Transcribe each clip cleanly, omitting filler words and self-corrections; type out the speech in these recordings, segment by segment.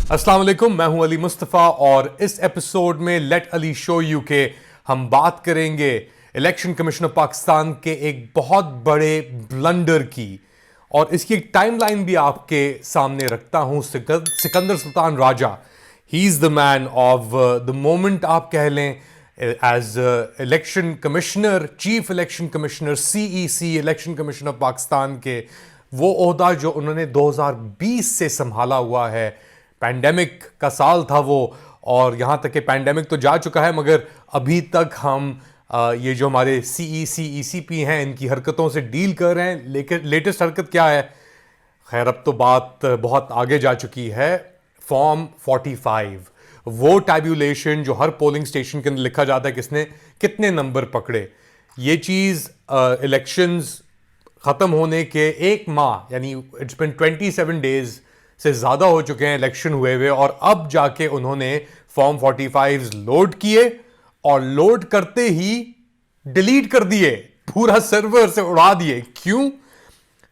अस्सलाम वालेकुम, मैं हूं अली मुस्तफ़ा और इस एपिसोड में लेट अली शो यू के हम बात करेंगे इलेक्शन कमीशन ऑफ पाकिस्तान के एक बहुत बड़े ब्लंडर की। और इसकी एक टाइमलाइन भी आपके सामने रखता हूं। Sikandar Sultan Raja, he is the man of the moment आप कह लें, as election commissioner, chief election commissioner, CEC election commission of Pakistan के वो ओहदा जो उन्होंने 2020 से संभाला हुआ है। पैंडेमिक का साल था वो, और यहाँ तक कि पैंडेमिक तो जा चुका है मगर अभी तक हम ये जो हमारे CEC ECP हैं इनकी हरकतों से डील कर रहे हैं। लेकिन लेटेस्ट हरकत क्या है? खैर, अब तो बात बहुत आगे जा चुकी है। फॉर्म 45, वो टैब्यूलेशन जो हर पोलिंग स्टेशन के अंदर लिखा जाता है किसने कितने नंबर पकड़े, ये चीज़ इलेक्शंस ख़त्म होने के एक माह यानी इट्स बिन 27 डेज से ज़्यादा हो चुके हैं इलेक्शन हुए हुए, और अब जाके उन्होंने फॉर्म 45 लोड किए और लोड करते ही डिलीट कर दिए, पूरा सर्वर से उड़ा दिए। क्यों?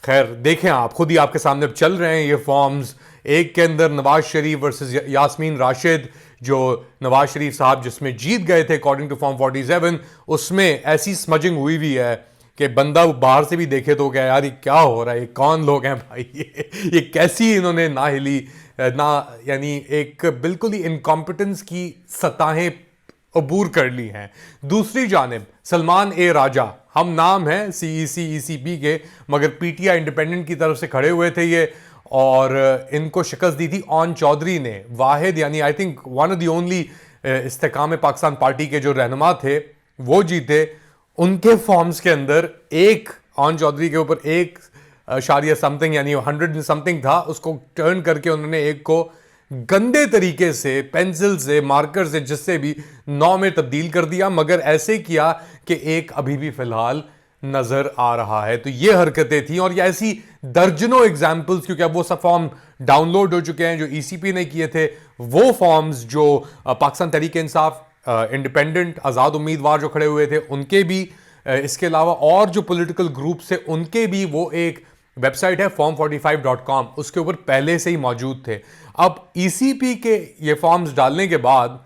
खैर देखें, आप खुद ही आपके सामने अब चल रहे हैं ये फॉर्म्स। एक के अंदर नवाज शरीफ वर्सेस यास्मीन राशिद, जो नवाज शरीफ साहब जिसमें जीत गए थे अकॉर्डिंग टू फॉर्म 47, उसमें ऐसी स्मजिंग हुई हुई है कि बंदा बाहर से भी देखे तो क्या यार ये क्या हो रहा है, ये कौन लोग हैं भाई, ये कैसी इन्होंने ना हिली ना, यानी एक बिल्कुल ही इनकॉम्पिटेंस की सतहें अबूर कर ली हैं। दूसरी जानिब सलमान ए राजा, हम नाम हैं CEC ECP के मगर PTI इंडिपेंडेंट की तरफ से खड़े हुए थे ये, और इनको शिकस्त दी थी ऑन चौधरी ने। वाहिद यानी I think one of the only Istehkam Pakistan party के जो रहनुमा थे वो जीते। उनके फॉर्म्स के अंदर एक ऑन चौधरी के ऊपर एक शारिया समथिंग यानी 100 समथिंग था, उसको टर्न करके उन्होंने एक को गंदे तरीके से पेंसिल से मार्कर से जिससे भी 9 में तब्दील कर दिया, मगर ऐसे किया कि एक अभी भी फिलहाल नजर आ रहा है। तो ये हरकतें थी और ये ऐसी दर्जनों एग्जाम्पल्स, क्योंकि अब वो सब फॉर्म डाउनलोड हो चुके हैं जो ECP ने किए थे। वो फॉर्म्स जो पाकिस्तान तहरीक इंसाफ इंडिपेंडेंट आज़ाद उम्मीदवार जो खड़े हुए थे उनके भी, इसके अलावा और जो पॉलिटिकल ग्रुप से उनके भी, वो एक वेबसाइट है form45.com, उसके ऊपर पहले से ही मौजूद थे। अब ECP के ये फॉर्म्स डालने के बाद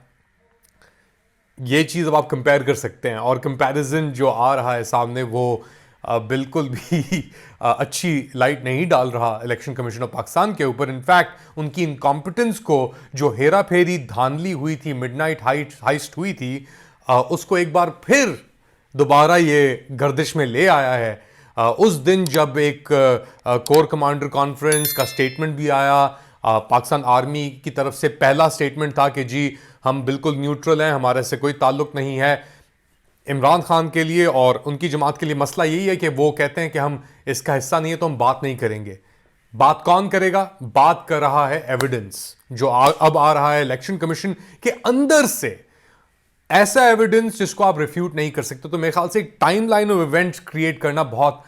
ये चीज़ अब आप कंपेयर कर सकते हैं, और कंपैरिजन जो आ रहा है सामने वो बिल्कुल भी अच्छी लाइट नहीं डाल रहा इलेक्शन कमीशन ऑफ पाकिस्तान के ऊपर। इनफैक्ट उनकी इनकॉम्पिटेंस को, जो हेरा फेरी धांधली हुई थी, मिडनाइट हाइस्ट हुई थी, उसको एक बार फिर दोबारा ये गर्दिश में ले आया है। उस दिन जब एक कोर कमांडर कॉन्फ्रेंस का स्टेटमेंट भी आया, पाकिस्तान आर्मी की तरफ से पहला स्टेटमेंट था कि जी हम बिल्कुल न्यूट्रल हैं, हमारे से कोई ताल्लुक नहीं है। इमरान खान के लिए और उनकी जमात के लिए मसला यही है कि वो कहते हैं कि हम इसका हिस्सा नहीं है तो हम बात नहीं करेंगे। बात कौन करेगा? बात कर रहा है एविडेंस, जो अब आ रहा है इलेक्शन कमीशन के अंदर से, ऐसा एविडेंस जिसको आप रिफ्यूट नहीं कर सकते। तो मेरे ख्याल से एक time line of events create करना बहुत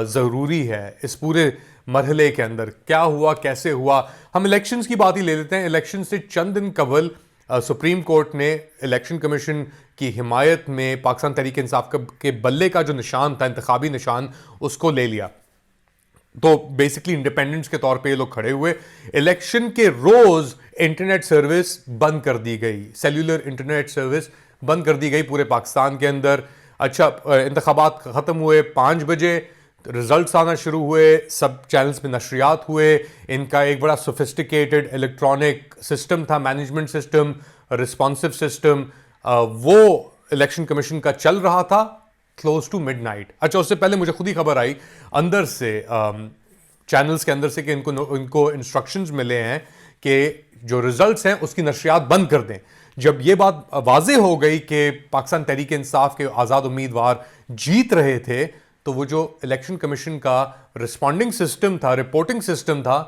ज़रूरी है इस पूरे मरहले के अंदर। क्या हुआ, कैसे हुआ? हम इलेक्शंस की बात ही ले लेते हैं। इलेक्शन से चंद दिन कबल सुप्रीम कोर्ट ने इलेक्शन कमीशन की हिमायत में पाकिस्तान तहरीक इंसाफ के बल्ले का जो निशान था, इंतखाबी निशान, उसको ले लिया। तो बेसिकली इंडिपेंडेंट्स के तौर पे ये लोग खड़े हुए। इलेक्शन के रोज इंटरनेट सर्विस बंद कर दी गई, सेल्यूलर इंटरनेट सर्विस बंद कर दी गई पूरे पाकिस्तान के अंदर। अच्छा, इंतखाबात ख़त्म हुए 5 बजे, रिजल्ट्स आना शुरू हुए, सब चैनल्स पे नशरियात हुए। इनका एक बड़ा सोफिस्टिकेटेड इलेक्ट्रॉनिक सिस्टम था, मैनेजमेंट सिस्टम, रिस्पॉन्सिव सिस्टम, वो इलेक्शन कमीशन का चल रहा था क्लोज टू मिडनाइट। अच्छा, उससे पहले मुझे खुद ही खबर आई अंदर से, चैनल्स के अंदर से, कि इनको इंस्ट्रक्शंस मिले हैं कि जो रिजल्ट्स हैं उसकी नशरियात बंद कर दें। जब ये बात वाज़ेह हो गई कि पाकिस्तान तहरीक इंसाफ के आज़ाद उम्मीदवार जीत रहे थे, तो वो जो इलेक्शन कमीशन का रिस्पॉन्डिंग सिस्टम था, रिपोर्टिंग सिस्टम था,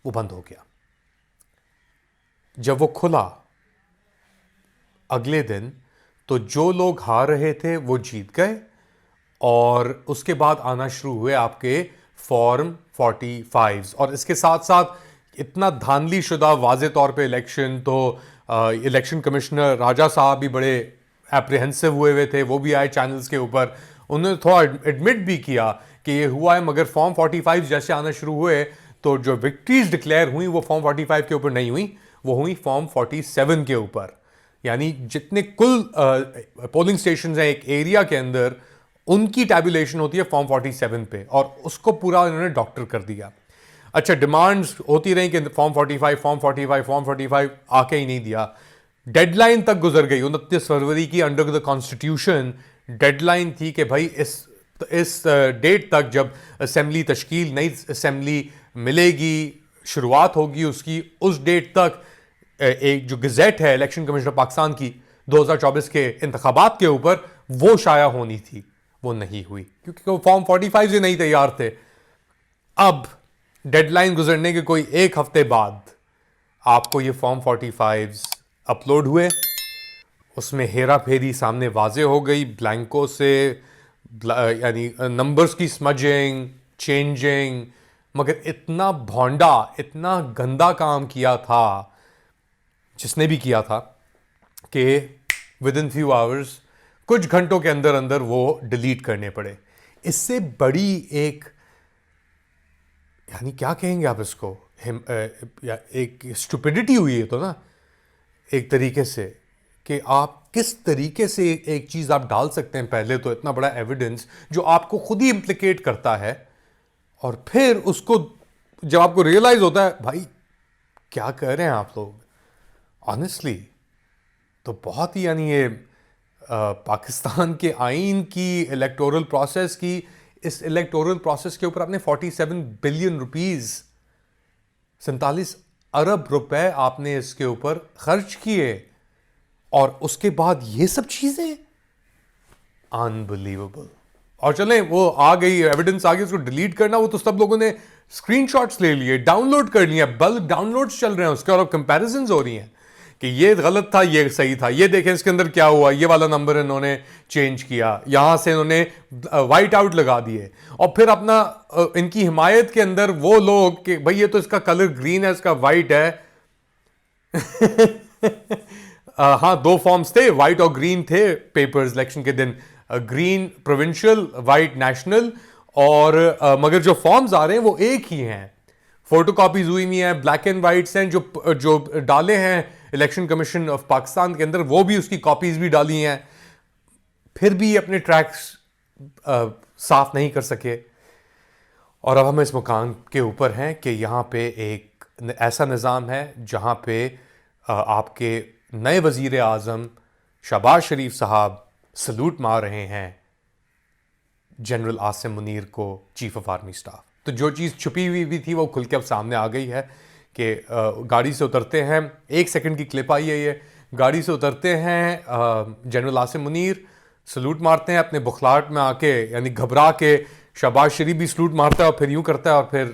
वो बंद हो गया। जब वो खुला अगले दिन, तो जो लोग हार रहे थे वो जीत गए, और उसके बाद आना शुरू हुए आपके फॉर्म 45। और इसके साथ साथ इतना धांधली शुदा वाज़े तौर पे इलेक्शन, तो इलेक्शन कमिश्नर राजा साहब भी बड़े एप्रीहेंसिव हुए थे, वो भी आए चैनल्स के ऊपर। उन्होंने थोड़ा एडमिट भी किया कि ये हुआ है, मगर फॉर्म 45 जैसे आना शुरू हुए तो जो विक्ट्रीज डिक्लेयर हुई वो फॉर्म 45 के ऊपर नहीं हुई, वो हुई फॉर्म 47 के ऊपर। यानी जितने कुल पोलिंग स्टेशन हैं एक एरिया के अंदर, उनकी टैबुलेशन होती है फॉर्म 47 पे, और उसको पूरा इन्होंने डॉक्टर कर दिया। अच्छा, डिमांड्स होती रही कि फॉर्म 45 फॉर्म 45 फॉर्म 45, आके ही नहीं दिया। डेडलाइन तक गुजर गई 29 फरवरी की, अंडर द कॉन्स्टिट्यूशन डेडलाइन थी कि भाई इस डेट तक जब असेंबली तश्कील, नई असेंबली मिलेगी, शुरुआत होगी उसकी, उस डेट तक एक जो गज़ेट है इलेक्शन कमीशन ऑफ पाकिस्तान की 2024 के इंतखाबात के ऊपर, वो शाया होनी थी। वो नहीं हुई क्योंकि वो फॉर्म 45 से नहीं तैयार थे। अब डेडलाइन गुजरने के कोई एक हफ्ते बाद आपको ये फॉर्म 45 अपलोड हुए। उसमें हेरा फेरी सामने वाजे हो गई, ब्लैंको से, यानी नंबर्स की स्मजिंग, चेंजिंग, मगर इतना भोंडा, इतना गंदा काम किया था जिसने भी किया था कि विद इन फ्यू आवर्स, कुछ घंटों के अंदर अंदर वो डिलीट करने पड़े। इससे बड़ी एक, यानी क्या कहेंगे आप इसको, एक स्टुपिडिटी हुई है तो ना एक तरीके से, कि आप किस तरीके से एक चीज़ आप डाल सकते हैं, पहले तो इतना बड़ा एविडेंस जो आपको खुद ही इम्प्लिकेट करता है, और फिर उसको जब आपको रियलाइज होता है भाई क्या कर रहे हैं आप लोग, ऑनेस्टली तो बहुत ही, यानी ये पाकिस्तान के आइन की, इलेक्टोरल प्रोसेस की, इस इलेक्टोरल प्रोसेस के ऊपर आपने 47 बिलियन रुपीस, 47 अरब रुपए आपने इसके ऊपर खर्च किए, और उसके बाद ये सब चीजें, अनबिलीवेबल। और चलें, वो आ गई, एविडेंस आ गई, उसको डिलीट करना, वो तो सब लोगों ने स्क्रीनशॉट्स ले लिए, डाउनलोड कर लिया, बल्क डाउनलोड्स चल रहे हैं उसके, और कंपैरिजंस हो रही हैं कि ये गलत था, ये सही था, ये देखें इसके अंदर क्या हुआ, ये वाला नंबर इन्होंने चेंज किया, यहां से इन्होंने वाइट आउट लगा दिए, और फिर अपना इनकी हिमायत के अंदर वो लोग कि भाई ये तो इसका कलर ग्रीन है, इसका वाइट है। हाँ, 2 फॉर्म्स थे, वाइट और ग्रीन थे पेपर्स इलेक्शन के दिन, ग्रीन प्रोविंशियल, वाइट नेशनल, और मगर जो फॉर्म्स आ रहे हैं वो एक ही हैं, फोटो कॉपीज हुई नहीं है, ब्लैक एंड वाइट्स हैं, जो डाले हैं इलेक्शन कमीशन ऑफ पाकिस्तान के अंदर, वो भी उसकी कॉपीज भी डाली हैं, फिर भी अपने ट्रैक्स साफ नहीं कर सके। और अब हम इस मुकाम के ऊपर हैं कि यहाँ पे एक ऐसा निज़ाम है जहाँ पे आपके नए वज़ीर आज़म शहबाज शरीफ साहब सलूट मार रहे हैं जनरल आसिम मुनीर को, चीफ ऑफ आर्मी स्टाफ। तो जो चीज़ छुपी हुई भी थी वो खुल के अब सामने आ गई है कि गाड़ी से उतरते हैं, 1 सेकंड की क्लिप आई है ये, गाड़ी से उतरते हैं जनरल आसिम मुनीर, सलूट मारते हैं अपने बुखलाहट में आके, यानी घबरा के, शहबाज शरीफ भी सलूट मारता है और फिर यूं करता है, और फिर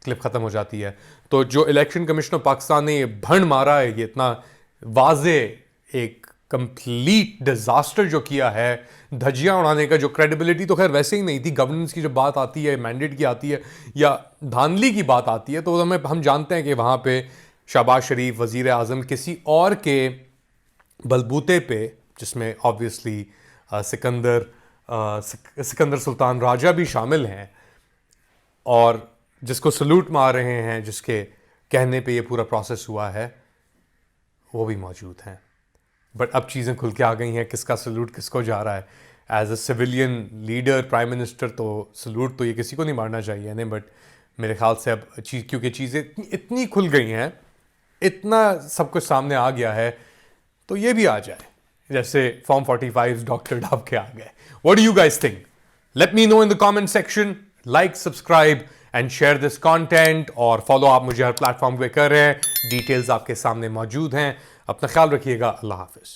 क्लिप ख़त्म हो जाती है। तो जो इलेक्शन कमीशन ऑफ पाकिस्तान ने ये भंड मारा है, ये इतना वाजे एक कंप्लीट डिजास्टर जो किया है, धज्जियां उड़ाने का, जो क्रेडिबिलिटी तो खैर वैसे ही नहीं थी, गवर्नेंस की जब बात आती है, मैंडेट की आती है, या धांधली की बात आती है, तो हम जानते हैं कि वहाँ पे शहबाज शरीफ वज़ीर आज़म किसी और के बलबूते पे, जिसमें ऑब्वियसली सिकंदर सुल्तान राजा भी शामिल हैं, और जिसको सलूट मार रहे हैं, जिसके कहने पे ये पूरा प्रोसेस हुआ है, वो भी मौजूद हैं। बट अब चीज़ें खुल के आ गई हैं, किसका सलूट किसको जा रहा है। As a civilian leader, prime minister, तो सलूट तो ये किसी को नहीं मारना चाहिए नहीं, बट मेरे ख्याल से अब क्योंकि चीज़ें इतनी खुल गई हैं, इतना सब कुछ सामने आ गया है, तो ये भी आ जाए जैसे फॉर्म 45 डॉक्टर डाब के आ गए। What do you guys think? Let me know in the comment section. Like, subscribe and share this content, और फॉलो आप मुझे हर प्लेटफॉर्म पे कर रहे हैं, डिटेल्स आपके सामने मौजूद हैं। अपना ख्याल रखिएगा। अल्लाह हाफिज।